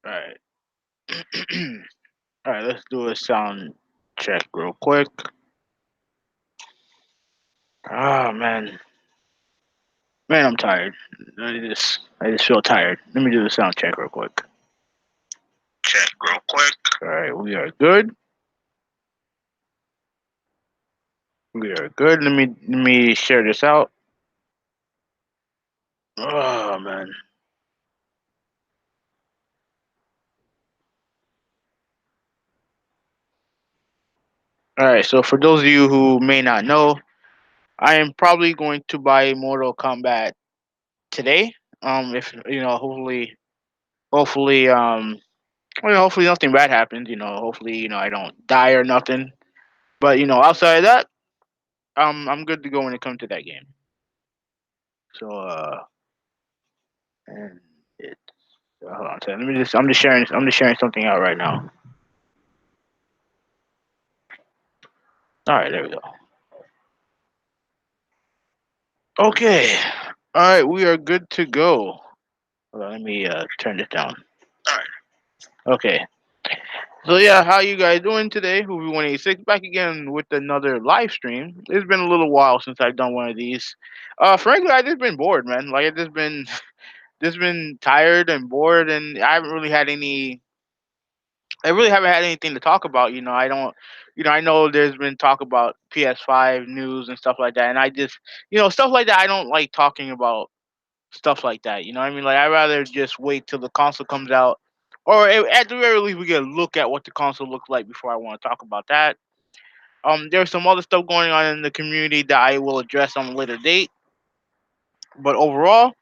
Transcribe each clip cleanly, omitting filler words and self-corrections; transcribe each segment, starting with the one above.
All right. All right. Let's do a sound check real quick. Oh man, man, I'm tired. I just feel tired. Let me do the sound check real quick. Check real quick. All right, we are good. We are good. Let me share this out. Oh man. All right. So for those of you who may not know, I am probably going to buy Mortal Kombat today. If hopefully nothing bad happens. Hopefully I don't die or nothing. But outside of that, I'm good to go when it comes to that game. So and it. Hold on a second. Let me just. I'm just sharing. I'm just sharing something out right now. All right, there we go. Okay. All right, we are good to go. Hold on, let me turn this down. All right. Okay. So yeah, how you guys doing today? Who 186 back again with another live stream. It's been a little while since I've done one of these. Frankly, I just been bored, man. Like I just been tired and bored, and I really haven't had anything to talk about. I don't. I know there's been talk about PS5 news and stuff like that, and I just, stuff like that. I don't like talking about stuff like that. You know what I mean? Like I rather just wait till the console comes out, or at the very least we get a look at what the console looks like before I want to talk about that. There's some other stuff going on in the community that I will address on a later date, but overall,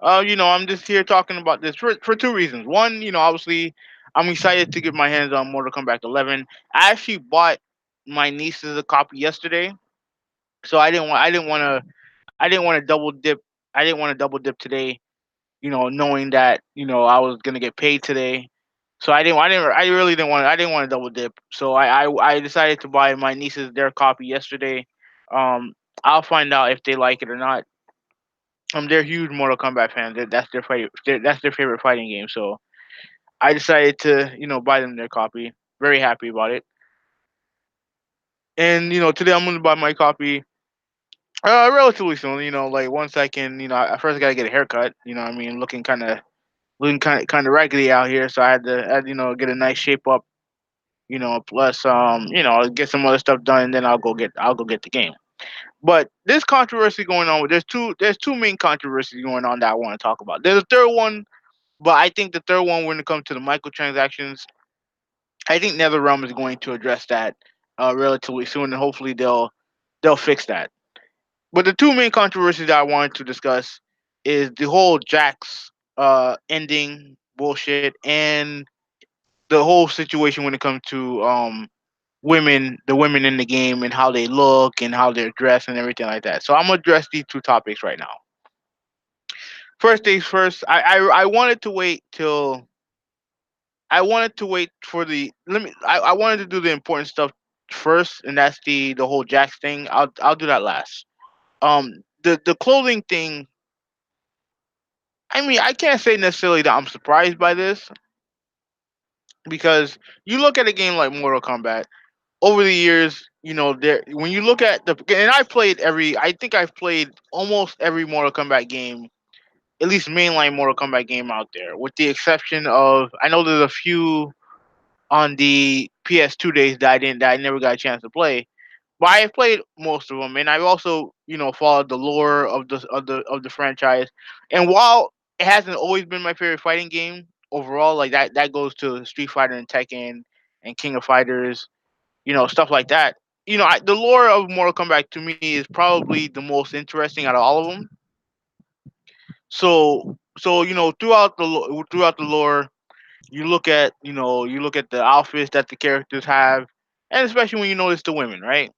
I'm just here talking about this for two reasons. One, obviously, I'm excited to get my hands on Mortal Kombat 11. I actually bought my nieces a copy yesterday, so I didn't want to double dip. I didn't want to double dip today. Knowing that I was gonna get paid today, so I really didn't want. I didn't want to double dip. So I decided to buy my nieces their copy yesterday. Um, I'll find out if they like it or not. They're huge Mortal Kombat fans. That's their favorite. That's their favorite fighting game. So I decided to buy them their copy. Very happy about it. And today I'm gonna buy my copy. Relatively soon. Like once I can. At first I gotta get a haircut. What I mean, looking kind of raggedy out here. So I had to get a nice shape up. Plus get some other stuff done, and then I'll go get the game. But this controversy going on with there's two main controversies going on that I want to talk about. There's a third one. But I think the third one, when it comes to the microtransactions, I think NetherRealm is going to address that relatively soon, and hopefully they'll fix that. But the two main controversies that I wanted to discuss is the whole Jax ending bullshit and the whole situation when it comes to the women in the game and how they look and how they're dressed and everything like that. So I'm gonna address these two topics right now. First things first, I wanted to wait till I wanted to wait for the let me. I wanted to do the important stuff first, and that's the whole Jax thing. I'll do that last. The clothing thing. I mean, I can't say necessarily that I'm surprised by this because you look at a game like Mortal Kombat over the years. There when you look at and I played every. I think I've played almost every Mortal Kombat game, at least mainline Mortal Kombat game out there, with the exception of I know there's a few on the PS2 days that I never got a chance to play. But I have played most of them, and I've also followed the lore of the franchise. And while it hasn't always been my favorite fighting game overall, like that goes to Street Fighter and Tekken and King of Fighters, stuff like that. The lore of Mortal Kombat to me is probably the most interesting out of all of them. So throughout the lore, you look at the outfits that the characters have, and especially when you notice the women, right?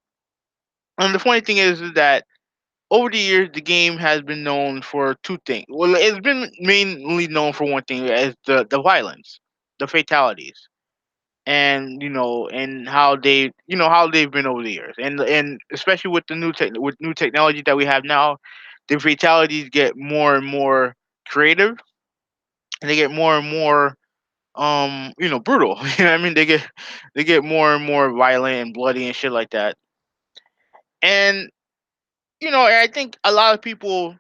And the funny thing is that over the years, the game has been known for two things. Well, it's been mainly known for one thing, as the violence, the fatalities, and how they've been over the years, and especially with the with new technology that we have now, the fatalities get more and more creative, and they get more and more. brutal. You know what I mean? They get more and more violent and bloody and shit like that. And I think a lot of people,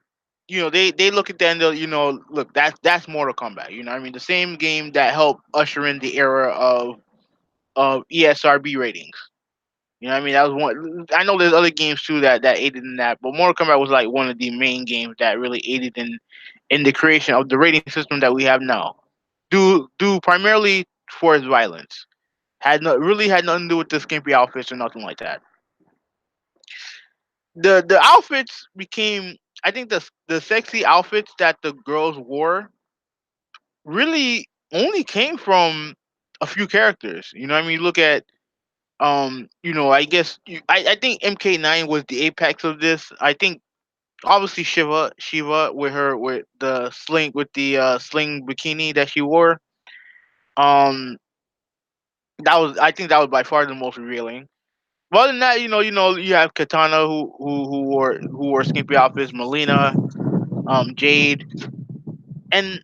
they look at that and look, that's Mortal Kombat. You know, what I mean, the same game that helped usher in the era of ESRB ratings. You know, what I mean, that was one. I know there's other games too that aided in that, but Mortal Kombat was like one of the main games that really aided in the creation of the rating system that we have now. Due primarily for its violence, had nothing to do with the skimpy outfits or nothing like that. The outfits became, I think, the sexy outfits that the girls wore really only came from a few characters. You know, what I mean, you look at I guess I think MK9 was the apex of this. I think obviously Shiva with her with the sling bikini that she wore. Um, that was, I think, that was by far the most revealing. But other than that, you have Katana who wore skimpy outfits, Melina, Jade, and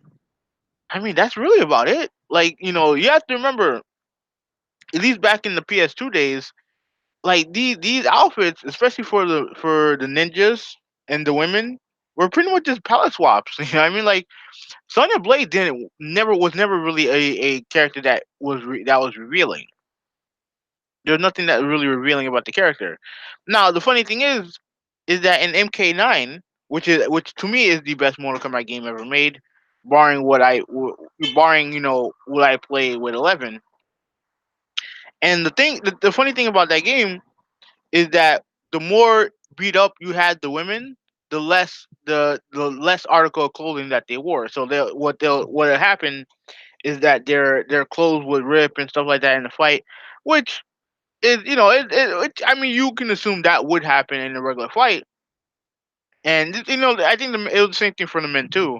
I mean that's really about it. Like, you have to remember, at least back in the PS2 days, like these outfits, especially for the ninjas and the women, were pretty much just palette swaps. You know what I mean? Like Sonya Blade didn't never was never really a character that was revealing. There's nothing that really revealing about the character. Now the funny thing is that in MK9, which to me is the best Mortal Kombat game ever made, barring barring what I played with 11. And the funny thing about that game is that the more beat up you had the women, the less article of clothing that they wore. So what had happened is that their clothes would rip and stuff like that in the fight, which is, I mean, you can assume that would happen in a regular fight. And I think it was the same thing for the men too,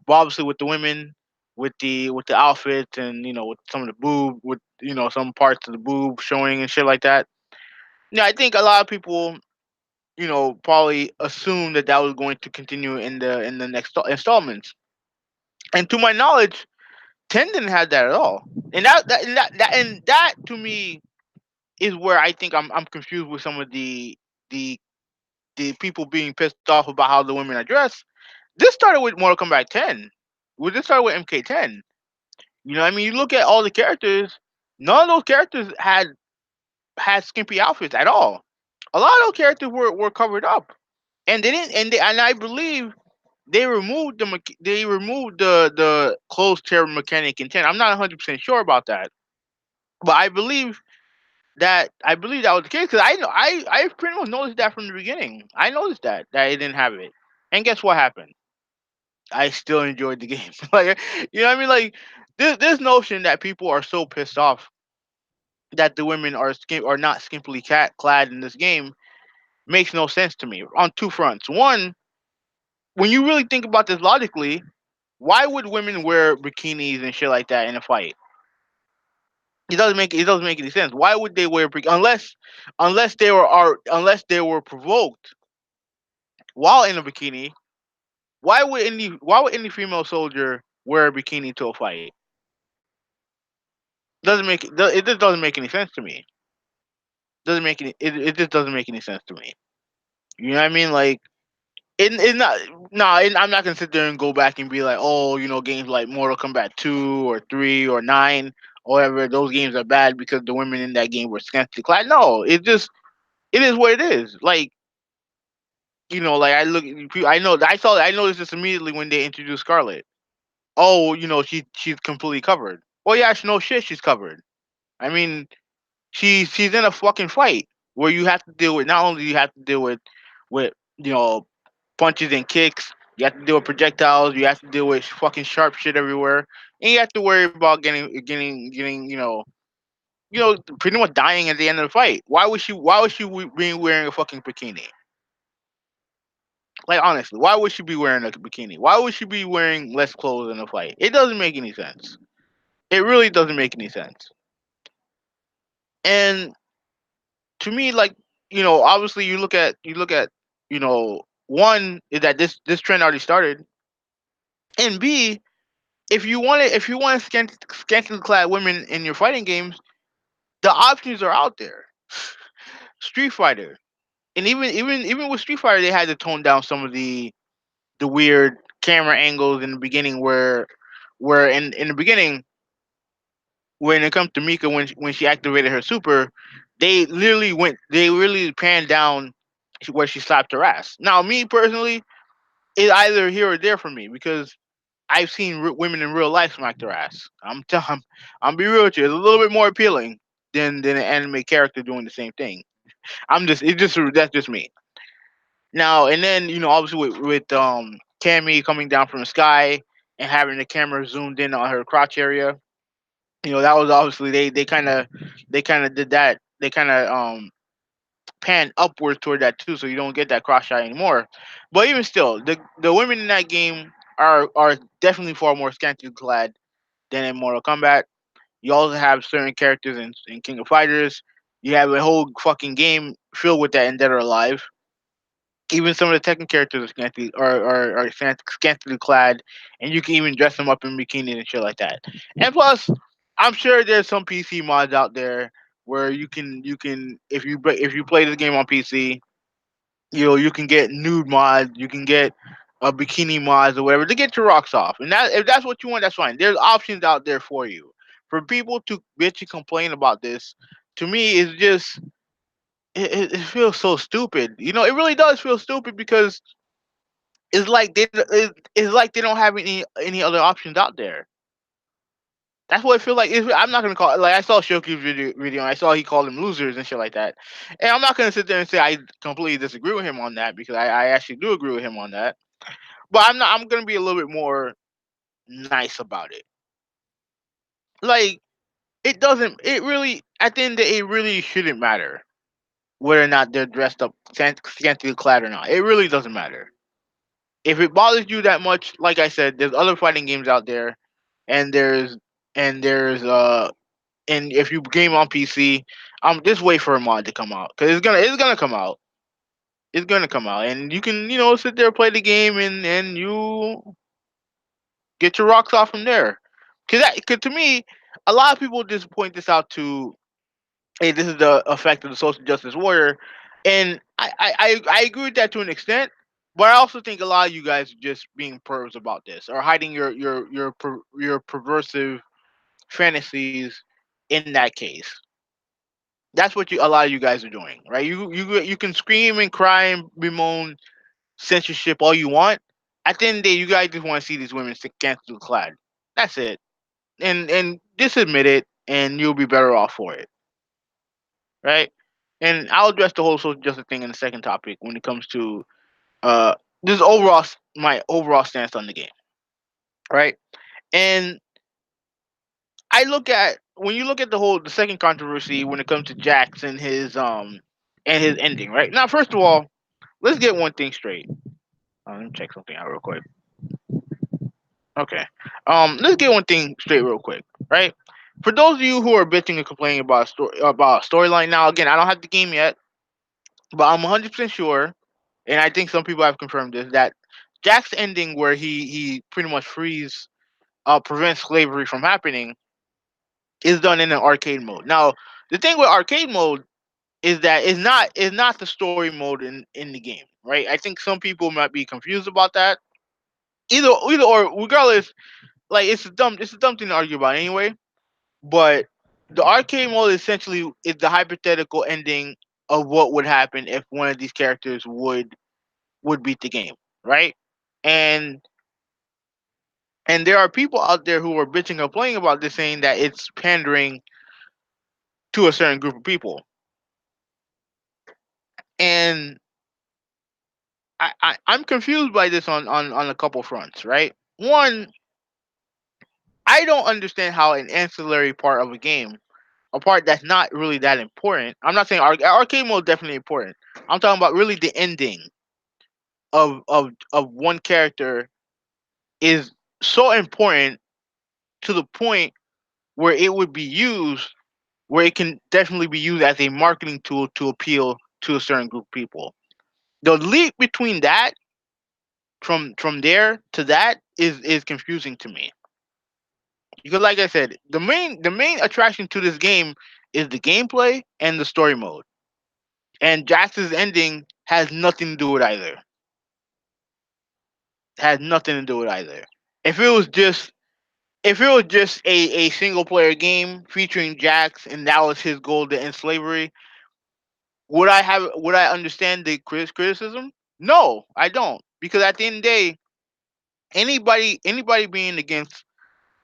but obviously with the women, with the outfits, and with some of the boob, with some parts of the boob showing and shit like that. Yeah, I think a lot of people probably assumed that was going to continue in the next installments. And to my knowledge, 10 didn't have that at all. And that to me is where I think I'm confused with some of the the people being pissed off about how the women are dressed. This started with Mortal Kombat 10. This started with MK10. I mean, you look at all the characters. None of those characters had skimpy outfits at all. A lot of those characters were covered up, and they didn't. And I believe they removed the closed tear mechanic in 10. I'm not 100% sure about that, but I believe that was the case, because I pretty much noticed that from the beginning. I noticed that it didn't have it, and guess what happened? I still enjoyed the game. Like, what I mean? Like, this notion that people are so pissed off that the women are not skimpily clad in this game makes no sense to me on two fronts. One, when you really think about this logically, why would women wear bikinis and shit like that in a fight? It doesn't make any sense. Why would they wear unless they were provoked while in a bikini? Why would any female soldier wear a bikini to a fight? It just doesn't make any sense to me. It just doesn't make any sense to me. You know what I mean? Like, it's not, no, I'm not gonna sit there and go back and be like, oh, games like Mortal Kombat 2 or 3 or 9 or whatever, those games are bad because the women in that game were scantily clad. No, it is what it is. Like, like I noticed this immediately when they introduced Scarlet. Oh, she's completely covered. Well, yeah, no shit, she's covered. I mean, she's in a fucking fight where you have to deal with, not only you have to deal with punches and kicks, you have to deal with projectiles, you have to deal with fucking sharp shit everywhere, and you have to worry about getting pretty much dying at the end of the fight. Why would she be wearing a fucking bikini? Like, honestly, why would she be wearing a bikini? Why would she be wearing less clothes in a fight? It doesn't make any sense. It really doesn't make any sense. And to me, like, obviously you look at one is that this trend already started, and B, if you want scantily clad women in your fighting games, the options are out there. Street Fighter, and even with Street Fighter, they had to tone down some of the weird camera angles in the beginning, where in the beginning, when it comes to Mika, when she activated her super, they really panned down where she slapped her ass. Now, me personally, it's either here or there for me because I've seen women in real life smack their ass. I'm be real with you. It's a little bit more appealing than an anime character doing the same thing. That's just me. Now and then, obviously with Cammy coming down from the sky and having the camera zoomed in on her crotch area, that was obviously they kind of did that. They kind of pan upwards toward that too, so you don't get that cross shot anymore. But even still, the women in that game are definitely far more scantily clad than in Mortal Kombat. You also have certain characters in King of Fighters. You have a whole fucking game filled with that in Dead or Alive. Even some of the Tekken characters are scantily clad, and you can even dress them up in bikinis and shit like that. And plus, I'm sure there's some PC mods out there where you can if you play this game on PC, you can get nude mods, you can get bikini mods or whatever to get your rocks off. And that if that's what you want, that's fine. There's options out there for you. For people to bitch and complain about this, to me, is just it feels so stupid. It really does feel stupid because it's like they don't have any other options out there. That's what I feel like. I'm not gonna call it like I saw Shoku's video and I saw he called them losers and shit like that. And I'm not gonna sit there and say I completely disagree with him on that because I actually do agree with him on that. But I'm not. I'm gonna be a little bit more nice about it. Like it doesn't. It really at the end of the day, it really shouldn't matter whether or not they're dressed up scantily clad or not. It really doesn't matter. If it bothers you that much, like I said, there's other fighting games out there, and there's and if you game on PC, just wait for a mod to come out because it's gonna come out. It's gonna come out, and you can sit there play the game and you get your rocks off from there. Cause to me, a lot of people just point this out to, hey, this is the effect of the social justice warrior, and I agree with that to an extent. But I also think a lot of you guys are just being pervs about this or hiding your perversive fantasies in that case. That's what a lot of you guys are doing, right? You can scream and cry and bemoan censorship all you want. At the end of the day, you guys just want to see these women cancel clad. That's it, and just admit it, and you'll be better off for it, right? And I'll address the whole social justice thing in the second topic when it comes to uh this overall my overall stance on the game, right? And I look at when you look at the second controversy when it comes to Jax and his ending, right? Now, first of all, let's get one thing straight. Let me check something out real quick. Okay. Let's get one thing straight real quick, right? For those of you who are bitching and complaining about a storyline, now again, I don't have the game yet, but I'm 100% sure, and I think some people have confirmed this that Jack's ending, where he pretty much prevents slavery from happening, is done in an arcade mode. Now, the thing with arcade mode is that it's not the story mode in the game, right? I think some people might be confused about that. Either or, regardless, like it's a dumb thing to argue about anyway. But the arcade mode essentially is the hypothetical ending of what would happen if one of these characters would beat the game, right? And and there are people out there who are bitching and complaining about this, saying that it's pandering to a certain group of people. And I'm confused by this on a couple fronts, right? One, I don't understand how an ancillary part of a game, a part that's not really that important. I'm not saying arcade mode is definitely important. I'm talking about really the ending of one character is so important to the point where it would be used, where it can definitely be used as a marketing tool to appeal to a certain group of people. The leap between that from there to that is confusing to me. Because, like I said, the main attraction to this game is the gameplay and the story mode. And Jax's ending has nothing to do with either. Has nothing to do with either. If it was just if it was just a single player game featuring Jax and that was his goal to end slavery, would I understand the criticism? No, I don't. Because at the end of the day, anybody being against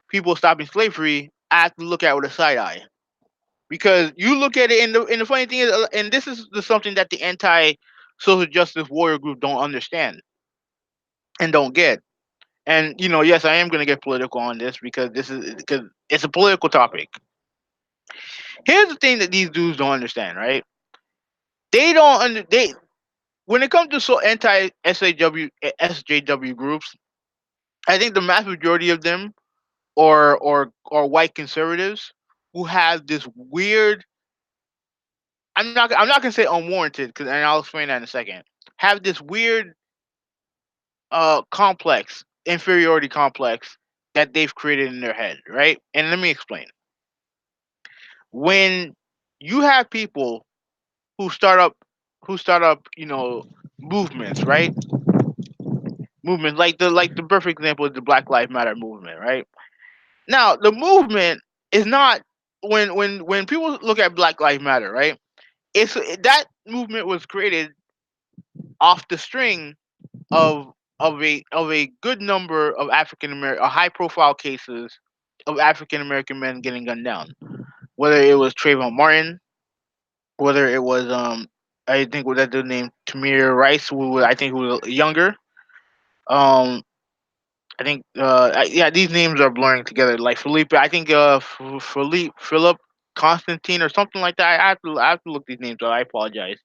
people stopping slavery, I have to look at it with a side eye. Because you look at it, and the funny thing is, and this is something that the anti social justice warrior group don't understand and don't get. And yes, I am going to get political on this because it's a political topic. Here's the thing that these dudes don't understand, right? They don't under they when it comes to anti SJW groups, I think the mass majority of them or white conservatives who have this weird. I'm not gonna say unwarranted because and I'll explain that in a second. Have this weird complex inferiority complex that they've created in their head, right? And let me explain. When you have people who start up movements, right? Movements like the perfect example is the Black Lives Matter movement, right? Now the movement is not when people look at Black Lives Matter, right? It's that movement was created off the string of a good number of African American high profile cases of African American men getting gunned down. Whether it was Trayvon Martin, whether it was I think what that dude named Tamir Rice, I think who was younger. Um I think yeah, these names are blurring together. Like Felipe, I think Philip Constantine or something like that. I have to look these names up. I apologize.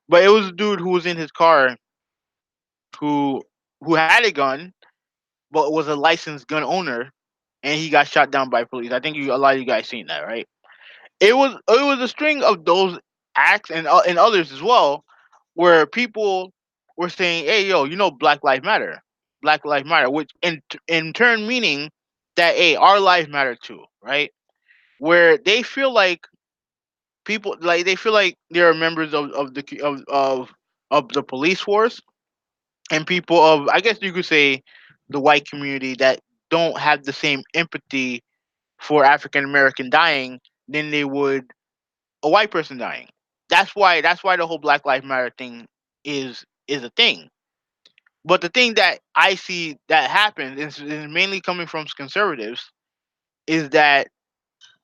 But it was a dude who was in his car who had a gun but was a licensed gun owner, and he got shot down by police. I think a lot of you guys seen that, right? It was a string of those acts and others as well, where people were saying, "Hey, yo, Black Lives Matter, Black Lives Matter," which in turn meaning that hey, our lives matter too, right? Where they feel like they are members of the police force and people of I guess you could say the white community that don't have the same empathy for African American dying than they would a white person dying. That's why the whole Black Lives Matter thing is a thing. But the thing that I see that happens is mainly coming from conservatives is that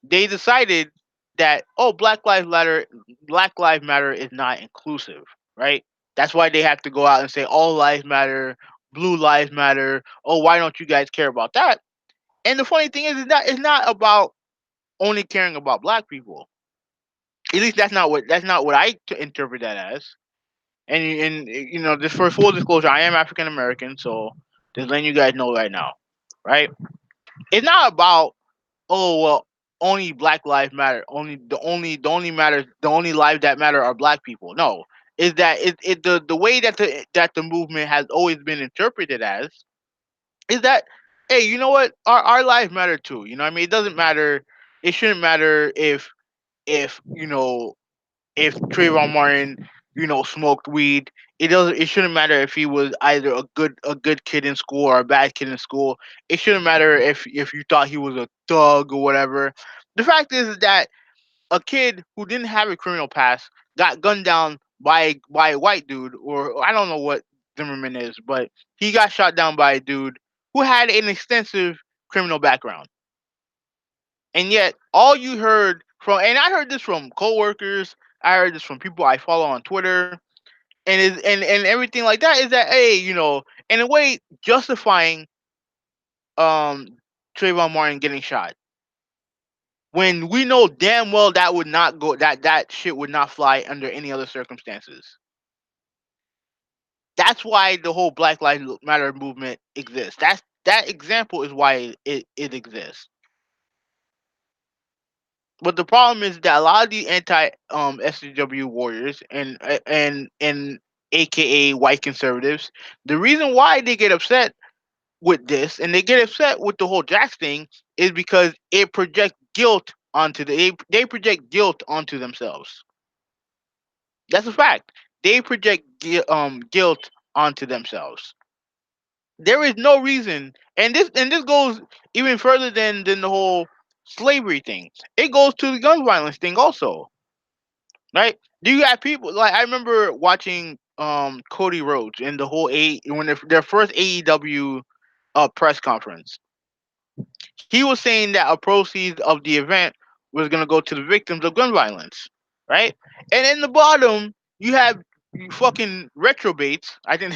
they decided that Black Lives Matter is not inclusive, right? That's why they have to go out and say all lives matter, blue lives matter. Oh, why don't you guys care about that? And the funny thing is, it's not about only caring about black people. At least that's not what interpret that as. And just for full disclosure, I am African American, so just letting you guys know right now, right? It's not about well only Black Lives Matter, the only lives that matter are black people. No, is that the way that the movement has always been interpreted as is that hey, you know what, our lives matter too. You know what I mean? It doesn't matter. It shouldn't matter if if Trayvon Martin, smoked weed. It shouldn't matter if he was either a good kid in school or a bad kid in school. It shouldn't matter if you thought he was a thug or whatever. The fact is that a kid who didn't have a criminal past got gunned down by a white dude, or I don't know what Zimmerman is, but he got shot down by a dude who had an extensive criminal background. And yet, all you heard and I heard this from coworkers, I heard this from people I follow on Twitter, and everything like that is that hey, in a way justifying um Trayvon Martin getting shot when we know damn well that would not go that shit would not fly under any other circumstances. That's why the whole Black Lives Matter movement exists. That example is why it exists. But the problem is that a lot of the anti SJW warriors and AKA white conservatives, the reason why they get upset with this, and they get upset with the whole Jax thing, is because it projects guilt onto they project guilt onto themselves. That's a fact. They project guilt onto themselves. There is no reason, and this goes even further than the whole slavery thing. It goes to the gun violence thing also, right? Do you have people like, I remember watching Cody Rhodes in the whole when their first AEW press conference. He was saying that a proceeds of the event was going to go to the victims of gun violence, right? And in the bottom, you have fucking retrobates. I think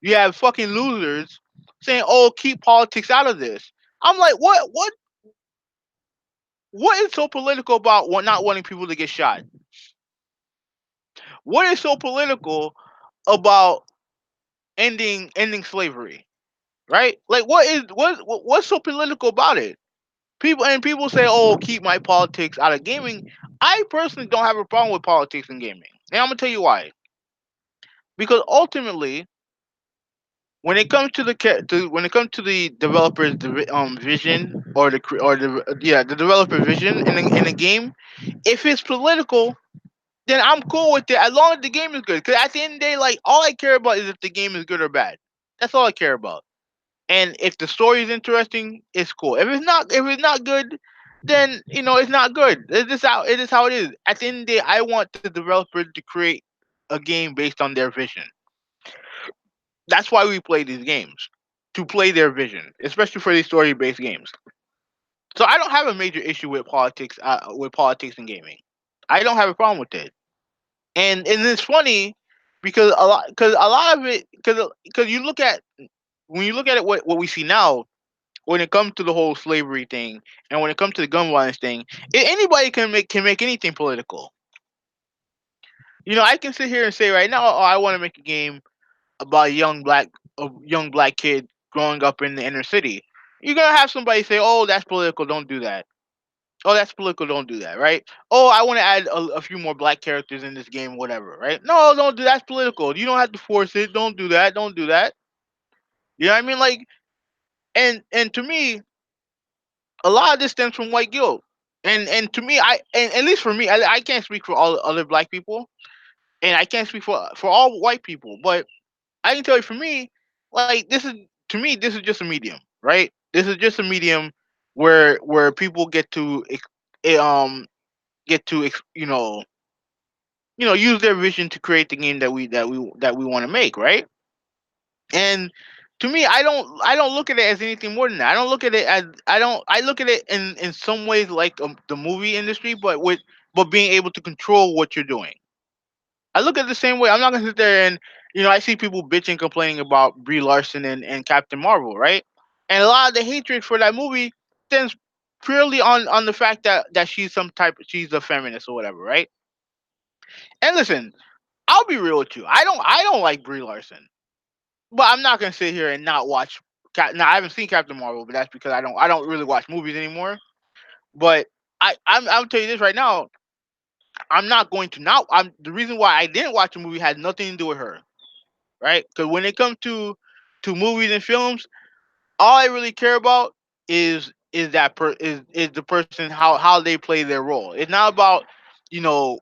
you have fucking losers saying, "Oh, keep politics out of this." I'm like, what is so political about not wanting people to get shot? What is so political about ending slavery, right? Like, what's so political about it? People say, "Oh, keep my politics out of gaming." I personally don't have a problem with politics in gaming, and I'm gonna tell you why. Because ultimately, when it comes to the developer's vision, or the developer vision in the game, if it's political, then I'm cool with it as long as the game is good. Because at the end of the day, like, all I care about is if the game is good or bad. That's all I care about. And if the story is interesting, it's cool. If it's not good, then it's not good. It is how it is. At the end of the day, I want the developers to create a game based on their vision. That's why we play these games, to play their vision, especially for these story based games. So I don't have a major issue with politics in gaming. I don't have a problem with it. And it's funny because a lot of it, because you look at when you look at it, what we see now when it comes to the whole slavery thing, and when it comes to the gun violence thing, anybody can make anything political. I can sit here and say right now, "Oh, I want to make a game about a young black kid growing up in the inner city." You're gonna have somebody say, "Oh, that's political. Don't do that." Oh, that's political. Don't do that, right? Oh, I want to add a few more black characters in this game, whatever, right? No, don't do. That's political. You don't have to force it. Don't do that. Don't do that. You know what I mean? Like, and to me, a lot of this stems from white guilt. And to me, and at least for me, I can't speak for all other black people, and I can't speak for all white people, but I can tell you, for me, like, this is just a medium, right? This is just a medium where people eh, um get to use their vision to create the game that we want to make, right? And to me, I don't look at it as anything more than that. I don't look at it as I look at it in some ways like the movie industry, but being able to control what you're doing. I look at it the same way. I'm not gonna sit there and I see people bitching, complaining about Brie Larson and Captain Marvel, right? And a lot of the hatred for that movie stems purely on the fact that she's a feminist or whatever, right? And listen, I'll be real with you. I don't like Brie Larson, but I'm not gonna sit here and not watch. Now, I haven't seen Captain Marvel, but that's because I don't really watch movies anymore. But I'll tell you this right now. I'm not going to not. The reason why I didn't watch the movie had nothing to do with her, right? Because when it comes to movies and films, all I really care about is the person, how they play their role. It's not about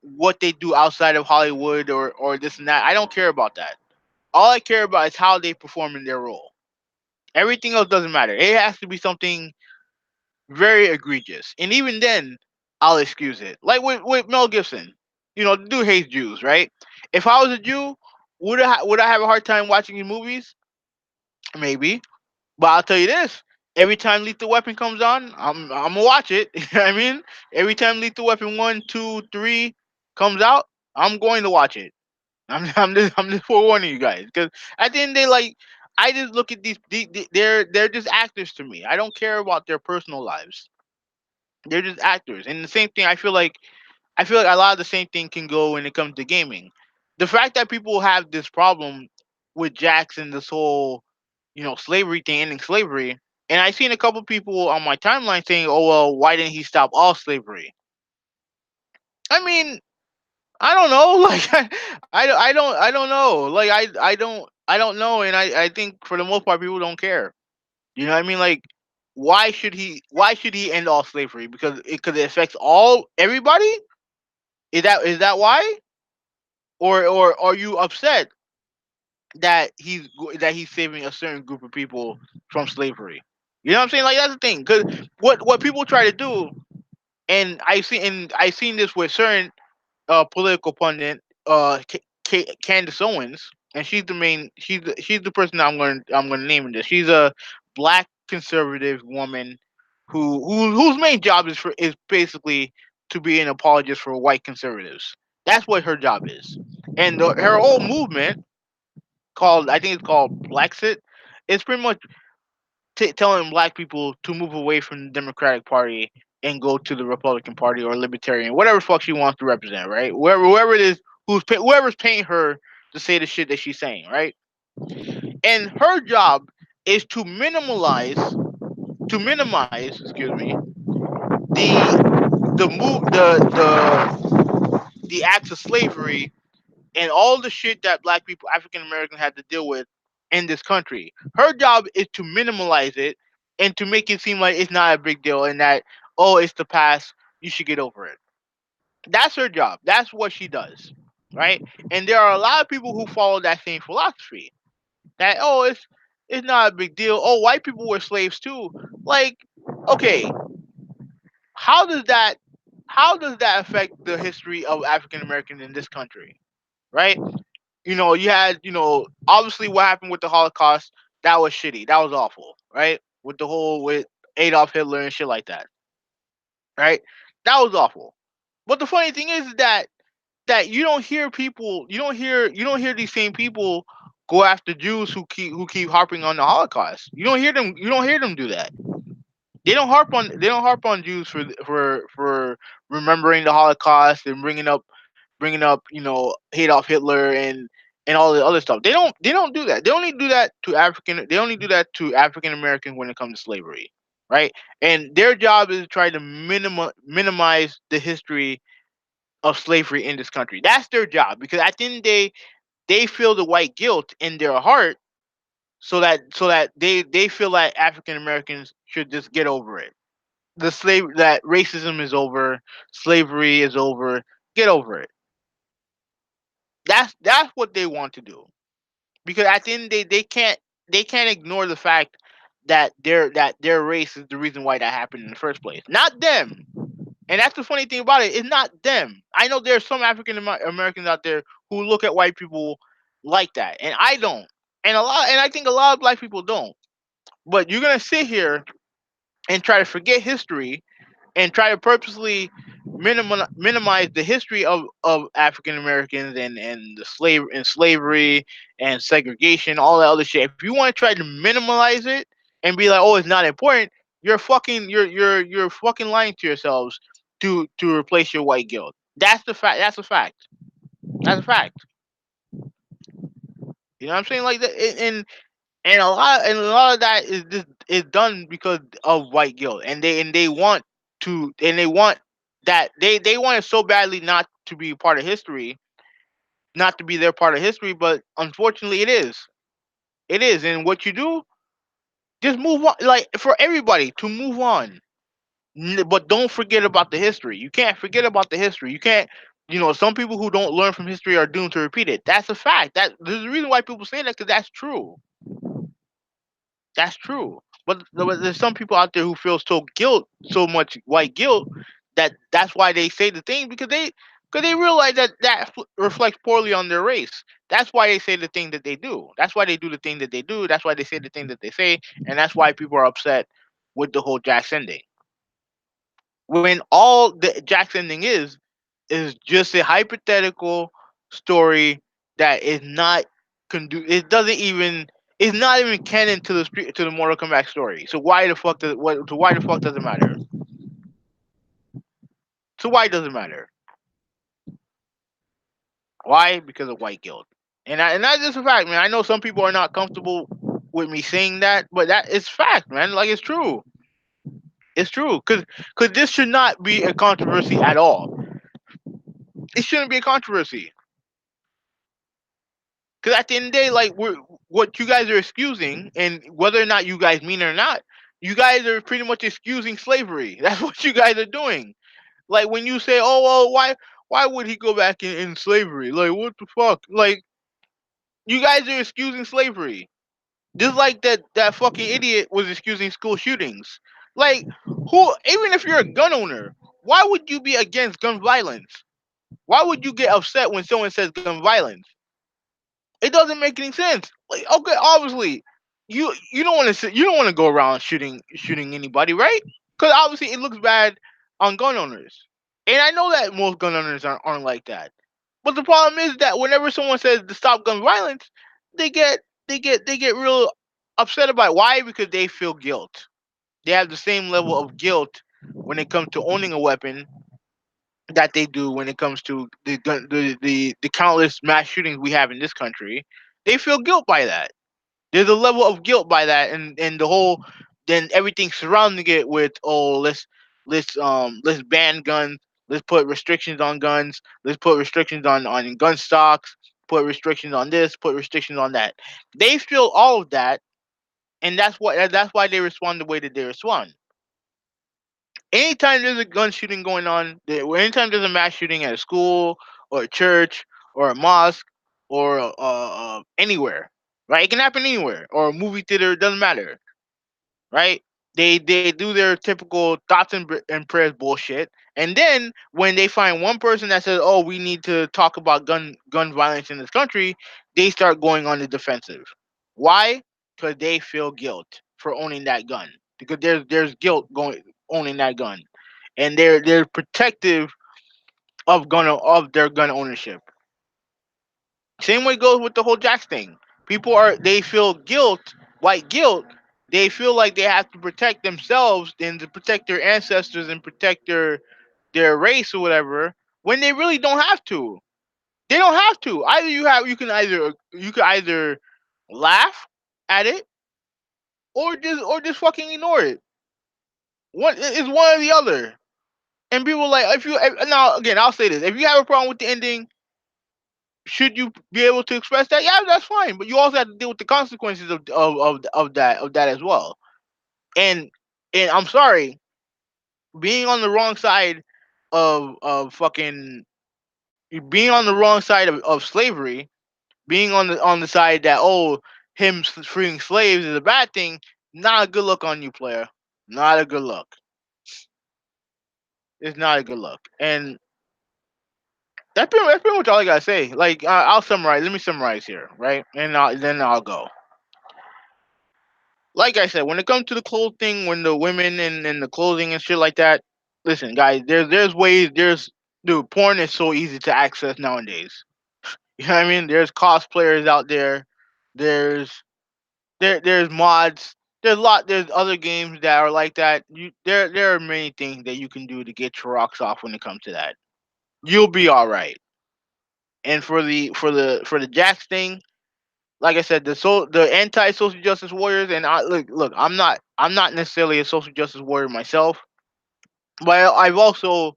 what they do outside of Hollywood or this and that. I don't care about that. All I care about is how they perform in their role. Everything else doesn't matter. It has to be something very egregious, and even then, I'll excuse it. Like with Mel Gibson, the dude hates Jews, right? If I was a Jew, would I have a hard time watching his movies? Maybe. But I'll tell you this: every time Lethal Weapon comes on, I'm gonna watch it. You know what I mean? Every time Lethal Weapon 1, 2, 3 comes out, I'm going to watch it. I'm just forewarning you guys, because at the end of the day, like, I just look at they're just actors to me. I don't care about their personal lives. They're just actors, and the same thing. I feel like a lot of the same thing can go when it comes to gaming. The fact that people have this problem with Jackson, this whole slavery thing, ending slavery, and I've seen a couple people on my timeline saying, "Oh, well, why didn't he stop all slavery?" I mean, I don't know. Like, I don't know. Like, I don't know, and I think for the most part, people don't care. You know what I mean? Like, why should he? Why should he end all slavery? Because it affects all everybody. Is that why? Or are you upset that he's saving a certain group of people from slavery? You know what I'm saying? Like, that's the thing. Because what people try to do, and I seen this with certain political pundit, Candace Owens, and she's the person that I'm gonna name in this. She's a black conservative woman whose main job is basically to be an apologist for white conservatives. That's what her job is, and her whole movement, called I think it's called Blacksit. It's pretty much telling black people to move away from the Democratic Party and go to the Republican Party or Libertarian, whatever fuck she wants to represent, right? Whoever it is whoever's paying her to say the shit that she's saying, right? And her job is excuse me, the move the acts of slavery and all the shit that black people, African Americans, had to deal with in this country. Her job is to minimize it and to make it seem like it's not a big deal and that, oh, it's the past, you should get over it. That's her job. That's what she does, right? And there are a lot of people who follow that same philosophy. That, oh, it's not a big deal. Oh, white people were slaves too. Like, okay, how does that how does that affect the history of African Americans in this country, right? You had, obviously what happened with the Holocaust. That was shitty. That was awful, right? With Adolf Hitler and shit like that, right? That was awful. But the funny thing is that you don't hear these same people go after Jews who keep harping on the Holocaust. You don't hear them do that. They don't harp on Jews for remembering the Holocaust and bringing up Adolf Hitler and all the other stuff. They don't do that. They only do that to African Americans when it comes to slavery, right? And their job is to try to minimize the history of slavery in this country. That's their job, because at the end of the day, they feel the white guilt in their heart, so that they feel like African Americans should just get over it. That racism is over, slavery is over, get over it. That's what they want to do, because at the end of the day, they can't ignore the fact that their race is the reason why that happened in the first place, not them. And that's the funny thing about it. It's not them. I know there's some African Americans out there who look at white people like that, and I don't. And I think a lot of black people don't. But you're gonna sit here and try to forget history and try to purposely minimize the history of African Americans and slavery and segregation, all that other shit. If you want to try to minimize it and be like, oh, it's not important, you're fucking lying to yourselves to replace your white guilt. That's the fact. That's a fact. That's a fact. You know what I'm saying? Like that, and a lot of that is done because of white guilt, and they want that they want it so badly not to be part of history, not to be their part of history, but unfortunately it is. And what you do, just move on, like, for everybody to move on. But don't forget about the history. You can't forget about the history. You can't. Some people who don't learn from history are doomed to repeat it. That's a fact. There's a reason why people say that, because that's true. That's true. But there's some people out there who feel so much white guilt, that's why they say the thing, because they realize that reflects poorly on their race. That's why they say the thing that they do. That's why they do the thing that they do. That's why they say the thing that they say, and that's why people are upset with the whole Jack's ending. When all the Jack's ending is just a hypothetical story that is not it doesn't even it's not even canon to the Mortal Kombat story. So why the fuck does it matter? So why does it matter? Why? Because of white guilt. And that's just a fact, man. I know some people are not comfortable with me saying that, but that is fact, man. Like, it's true. It's true. Cause this should not be a controversy at all. It shouldn't be a controversy. Because at the end of the day, like what you guys are excusing, and whether or not you guys mean it or not, you guys are pretty much excusing slavery. That's what you guys are doing. Like when you say, "Oh well, why would he go back in slavery?" Like what the fuck? Like you guys are excusing slavery. Just like that fucking idiot was excusing school shootings. Like who? Even if you're a gun owner, why would you be against gun violence? Why would you get upset when someone says gun violence? It doesn't make any sense. Like, okay, obviously, you don't want to you don't want to go around shooting anybody, right? Because obviously it looks bad on gun owners, and I know that most gun owners aren't like that. But the problem is that whenever someone says to stop gun violence, they get they get real upset about it. Why? Because they feel guilt. They have the same level of guilt when it comes to owning a weapon that they do when it comes to the countless mass shootings we have in this country. They feel guilt by that. There's a level of guilt by that, and the whole then everything surrounding it with, oh, let's ban guns, let's put restrictions on guns, let's put restrictions on gun stocks, put restrictions on this, put restrictions on that. They feel all of that, and that's why they respond the way that they respond. Anytime there's a gun shooting going on, anytime there's a mass shooting at a school or a church or a mosque or anywhere, right? It can happen anywhere, or a movie theater. It doesn't matter, right? They do their typical thoughts and prayers bullshit, and then when they find one person that says, "Oh, we need to talk about gun violence in this country," they start going on the defensive. Why? Because they feel guilt for owning that gun. Because there's guilt going owning that gun, and they're protective of their gun ownership. Same way goes with the whole Jax thing. People are they feel guilt, white guilt. They feel like they have to protect themselves and to protect their ancestors and protect their race or whatever when they really don't have to. They don't have to. Either you can either laugh at it or just fucking ignore it. It's one or the other. And people like now again I'll say this: if you have a problem with the ending, should you be able to express that? Yeah, that's fine. But you also have to deal with the consequences of that as well. And I'm sorry, being on the wrong side of fucking being on the wrong side of slavery, being on the side that, oh, freeing slaves is a bad thing. Not a good look on you, player. Not a good look. It's not a good look. And that's pretty much all I gotta say. Like I'll summarize. Let me summarize here, right? And then I'll go. Like I said, when it comes to the clothes thing, when the women and the clothing and shit like that, listen, guys, there's ways. Dude, porn is so easy to access nowadays. You know what I mean? There's cosplayers out there. There's there's mods. There's other games that are like that. There are many things that you can do to get your rocks off when it comes to that. You'll be all right. And for the Jax thing, like I said, the anti social justice warriors, and look, I'm not necessarily a social justice warrior myself, but I've also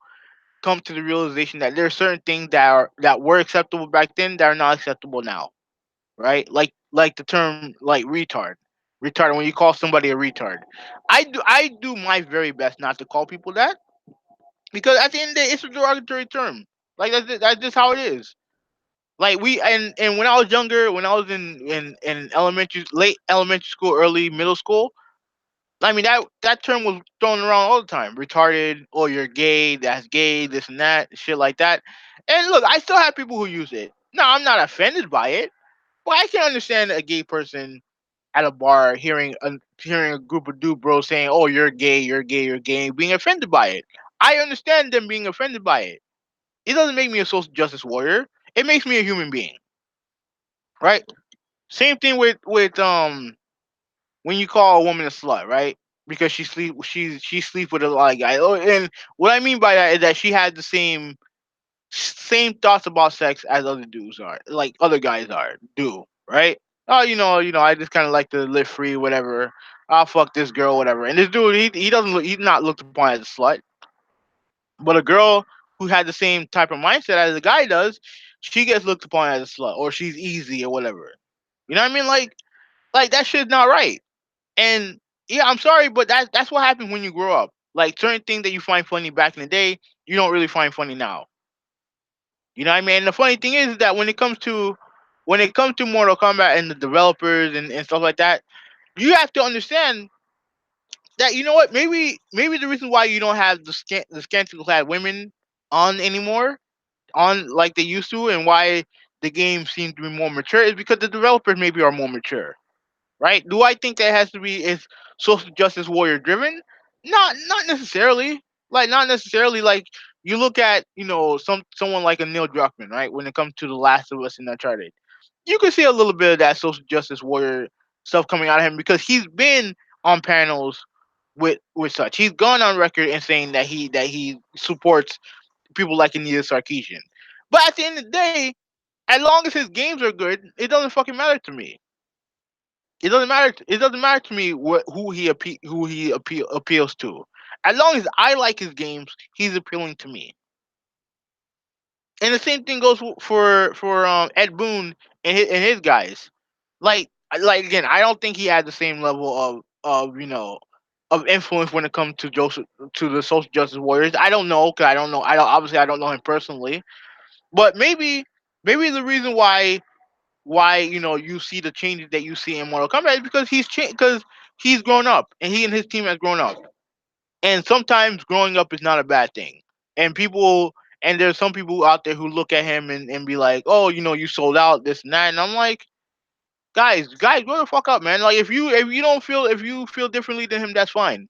come to the realization that there are certain things that were acceptable back then that are not acceptable now, right? Like the term like retard. When you call somebody a retard, I do my very best not to call people that, because at the end of the day, it's a derogatory term. Like that's just how it is. Like and when I was younger, when I was in late elementary school, early middle school, I mean that term was thrown around all the time. Retarded, or you're gay, that's gay, this and that, shit like that. And look, I still have people who use it. No, I'm not offended by it, but I can understand a gay person at a bar hearing a group of dude bros saying, "Oh, you're gay, you're gay, you're gay," being offended by it. I understand them being offended by it. It doesn't make me a social justice warrior. It makes me a human being, right? Same thing with when you call a woman a slut, right? Because she sleep with a lot of guys. Oh, and what I mean by that is that she has the same thoughts about sex as other dudes are, like other guys are do, right? Oh, I just kind of like to live free, whatever. I'll fuck this girl, whatever. And this dude, he's not looked upon as a slut, but a girl who had the same type of mindset as a guy does, she gets looked upon as a slut or she's easy or whatever. You know what I mean? Like that shit's not right. And yeah, I'm sorry, but that's what happens when you grow up. Like certain things that you find funny back in the day, you don't really find funny now. You know what I mean? And the funny thing is that when it comes to Mortal Kombat and the developers and stuff like that, you have to understand that you know what, maybe the reason why you don't have the scantily clad women on anymore, on like they used to, and why the game seems to be more mature is because the developers maybe are more mature, right? Do I think that has to be is social justice warrior driven? Not necessarily. Like not necessarily. Like you look at someone like a Neil Druckmann, right? When it comes to The Last of Us and Uncharted, you can see a little bit of that social justice warrior stuff coming out of him because he's been on panels with such. He's gone on record and saying that he supports people like Anita Sarkeesian. But at the end of the day, as long as his games are good, it doesn't fucking matter to me. It doesn't matter. It doesn't matter to me who he appeals to. As long as I like his games, he's appealing to me. And the same thing goes for Ed Boon and his guys. Like again, I don't think he had the same level of of influence when it comes to Joseph to the social justice warriors. I don't know because I don't know. I don't know him personally, but maybe the reason why you see the changes that you see in Mortal Kombat is because he's changed because he's grown up and he and his team has grown up. And sometimes growing up is not a bad thing. And there's some people out there who look at him and be like, oh, you sold out this and that. And I'm like, guys, grow the fuck up, man. Like if you feel differently than him, that's fine.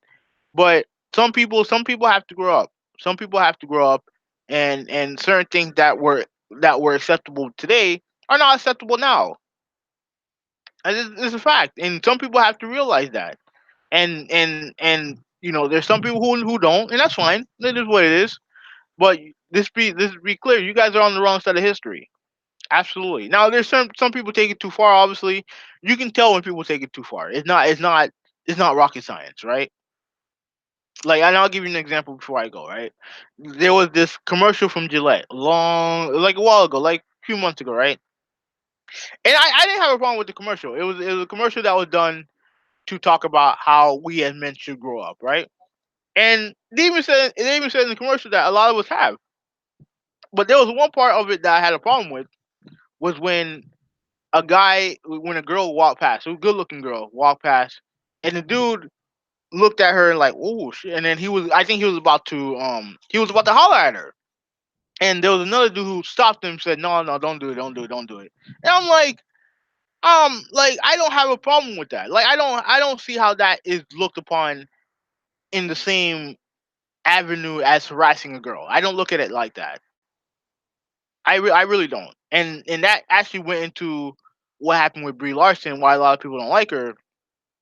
But some people have to grow up. Some people have to grow up, and certain things that were acceptable today are not acceptable now. And it's a fact, and some people have to realize that. And there's some people who don't, and that's fine. That is what it is. But this be clear, you guys are on the wrong side of history. Absolutely. Now there's some people take it too far. Obviously, you can tell when people take it too far. It's not rocket science, right? Like, and I'll give you an example before I go. Right, there was this commercial from Gillette, like a while ago, like a few months ago, right? And I didn't have a problem with the commercial. It was a commercial that was done to talk about how we as men should grow up, right? And they even said in the commercial that a lot of us have. But there was one part of it that I had a problem with was when a girl walked past, a good looking girl walked past, and the dude looked at her and like, oh shit, and then I think he was about to holler at her, and there was another dude who stopped him and said, no, no, don't do it, don't do it, don't do it. And I'm like I don't have a problem with that. Like I don't see how that is looked upon in the same avenue as harassing a girl. I don't look at it like that. I really don't. And that actually went into what happened with Brie Larson. Why a lot of people don't like her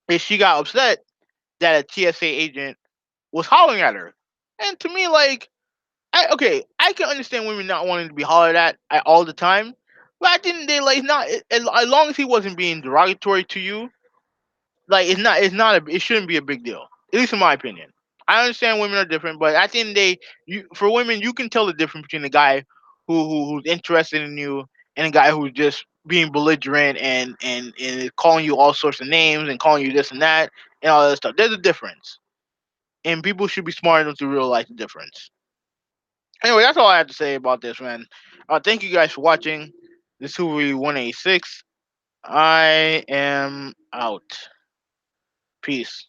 is she got upset that a TSA agent was hollering at her. And to me, like, I can understand women not wanting to be hollered at all the time, but at the end of the day, like, it's not as long as he wasn't being derogatory to you. Like it shouldn't be a big deal. At least in my opinion. I understand women are different, but at the end of the day, for women you can tell the difference between a guy who's interested in you and a guy who's just being belligerent and is calling you all sorts of names and calling you this and that and all that stuff. There's a difference. And people should be smart enough to realize the difference. Anyway, that's all I have to say about this, man. Thank you guys for watching. This is Movie 186. I am out. Peace.